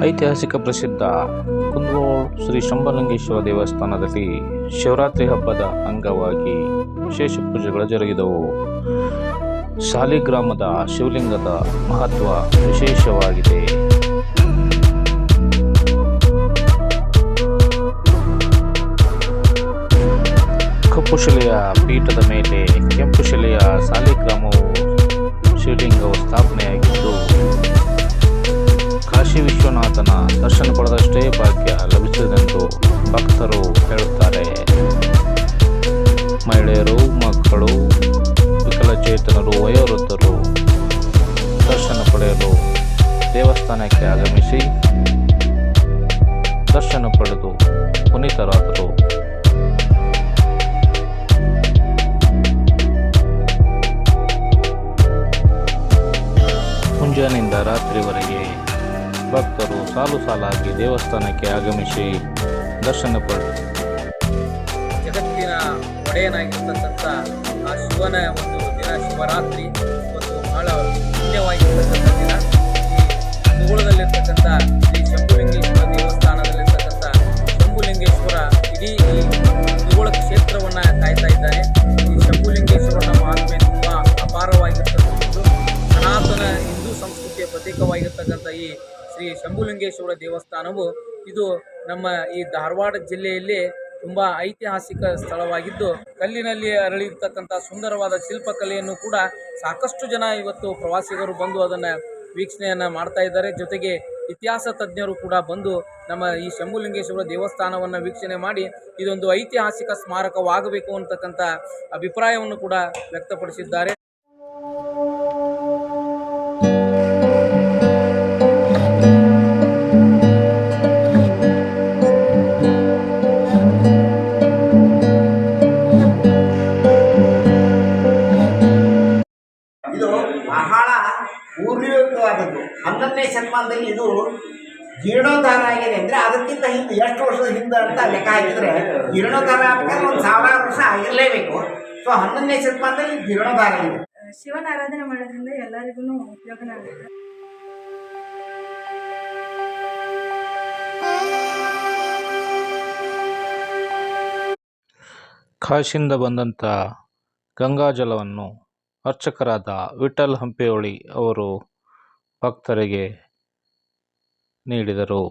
ಐತಿಹಾಸಿಕ ಪ್ರಸಿದ್ಧ ಕುಂದಗೋಳ ಶ್ರೀ ಶಂಭುಲಿಂಗೇಶ್ವರ ದೇವಸ್ಥಾನದಲ್ಲಿ ಶಿವರಾತ್ರಿ ಹಬ್ಬದ ಅಂಗವಾಗಿ ವಿಶೇಷ ಪೂಜೆಗಳು ಜರುಗಿದವು. ಸಾಲಿಗ್ರಾಮದ ಶಿವಲಿಂಗದ ಮಹತ್ವ ವಿಶೇಷವಾಗಿದೆ. ಕಪ್ಪು ಶಿಲೆಯ ಪೀಠದ ಮೇಲೆ ಕೆಂಪು ಶಿಲೆಯ ಸಾಲಿಗ್ರಾಮವು ಶಿವಲಿಂಗವು ಸ್ಥಾಪನೆಯಾಗಿದ್ದು, ಕಾಶಿ ವಿಶ್ವನಾಥನ ದರ್ಶನ ಪಡೆದಷ್ಟೇ ಭಾಗ್ಯ ಲಭಿಸಿದೆಂದು ಭಕ್ತರು ಹೇಳುತ್ತಾರೆ. ಮಹಿಳೆಯರು, ಮಕ್ಕಳು, ವಿಕಲಚೇತನರು, ವಯೋವೃದ್ಧರು ದರ್ಶನ ಪಡೆಯಲು ದೇವಸ್ಥಾನಕ್ಕೆ ಆಗಮಿಸಿ ದರ್ಶನ ಪಡೆದು ಪುನೀತರಾದರು. ಮುಂಜಾನೆಯಿಂದ ರಾತ್ರಿವರೆಗೆ ಭಕ್ತರು ಸಾಲು ಸಾಲಾಗಿ ದೇವಸ್ಥಾನಕ್ಕೆ ಆಗಮಿಸಿ ದರ್ಶನ ಪಡೆದರು. ಜಗತ್ತಿನ ಒಡೆಯನಾಗಿರ್ತಕ್ಕಂಥ ಆ ಶಿವನ ಒಂದು ದಿನ ಶಿವರಾತ್ರಿ ಒಂದು ಬಹಳ ಪುಣ್ಯವಾಗಿರ್ತಕ್ಕಂಥ ದಿನ. ಈ ಕುಂದಗೋಳದಲ್ಲಿರ್ತಕ್ಕಂಥ ಶ್ರೀ ಶಂಭುಲಿಂಗೇಶ್ವರ ದೇವಸ್ಥಾನದಲ್ಲಿರ್ತಕ್ಕಂಥ ಶಂಭುಲಿಂಗೇಶ್ವರ ಇಡೀ ಈ ಕುಂದಗೋಳ ಕ್ಷೇತ್ರವನ್ನು ಕಾಯ್ತಾ ಇದ್ದಾನೆ. ಈ ಶಂಭುಲಿಂಗೇಶ್ವರನ ಮಹಾತ್ಮೆ ತುಂಬ ಅಪಾರವಾಗಿರ್ತಕ್ಕಂಥದ್ದು. ಸನಾತನ ಹಿಂದೂ ಸಂಸ್ಕೃತಿಯ ಪ್ರತೀಕವಾಗಿರ್ತಕ್ಕಂಥ ಈ ಶ್ರೀ ಶಂಭುಲಿಂಗೇಶ್ವರ ದೇವಸ್ಥಾನವು ಇದು ನಮ್ಮ ಈ ಧಾರವಾಡ ಜಿಲ್ಲೆಯಲ್ಲಿ ತುಂಬ ಐತಿಹಾಸಿಕ ಸ್ಥಳವಾಗಿದ್ದು, ಕಲ್ಲಿನಲ್ಲಿ ಅರಳಿರ್ತಕ್ಕಂಥ ಸುಂದರವಾದ ಶಿಲ್ಪಕಲೆಯನ್ನು ಕೂಡ ಸಾಕಷ್ಟು ಜನ ಇವತ್ತು ಪ್ರವಾಸಿಗರು ಬಂದು ಅದನ್ನು ವೀಕ್ಷಣೆಯನ್ನು ಮಾಡ್ತಾ ಇದ್ದಾರೆ. ಜೊತೆಗೆ ಇತಿಹಾಸ ತಜ್ಞರು ಕೂಡ ಬಂದು ನಮ್ಮ ಈ ಶಂಭುಲಿಂಗೇಶ್ವರ ದೇವಸ್ಥಾನವನ್ನು ವೀಕ್ಷಣೆ ಮಾಡಿ ಇದೊಂದು ಐತಿಹಾಸಿಕ ಸ್ಮಾರಕವಾಗಬೇಕು ಅಂತಕ್ಕಂಥ ಅಭಿಪ್ರಾಯವನ್ನು ಕೂಡ ವ್ಯಕ್ತಪಡಿಸಿದ್ದಾರೆ. ಇದು ಬಹಳ ಪೂರ್ವಕವಾದದ್ದು. 11ನೇ ಶತಮಾನದಲ್ಲಿ ಇದು ಜೀರ್ಣೋದ್ಧಾರ ಆಗಿದೆ. ಅಂದರೆ ಅದಕ್ಕಿಂತ ಹಿಂದೆ ಎಷ್ಟು ವರ್ಷದ ಹಿಂದೆ ಅಂತ ಲೆಕ್ಕ ಹಾಕಿದರೆ ಜೀರ್ಣೋದ್ಧಾರ ಆಗಬೇಕಾದ್ರೆ 1000 ವರ್ಷ ಆಗಿರಲೇಬೇಕು. ಸೊ 11ನೇ ಶತಮಾನದಲ್ಲಿ ಜೀರ್ಣೋದ್ಧಾರ ಆಗಿದೆ. ಶಿವನ ಆರಾಧನೆ ಮಾಡೋದ್ರಿಂದ ಎಲ್ಲರಿಗೂ ಉಪಯೋಗನ ಆಗುತ್ತೆ. ಕಾಶಿಯಿಂದ ಬಂದಂಥ ಗಂಗಾಜಲವನ್ನು ಅರ್ಚಕರಾದ ವಿಠ್ಠಲ್ ಹಂಪೇಹೊಳಿ ಅವರು ಭಕ್ತರಿಗೆ ನೀಡಿದರು.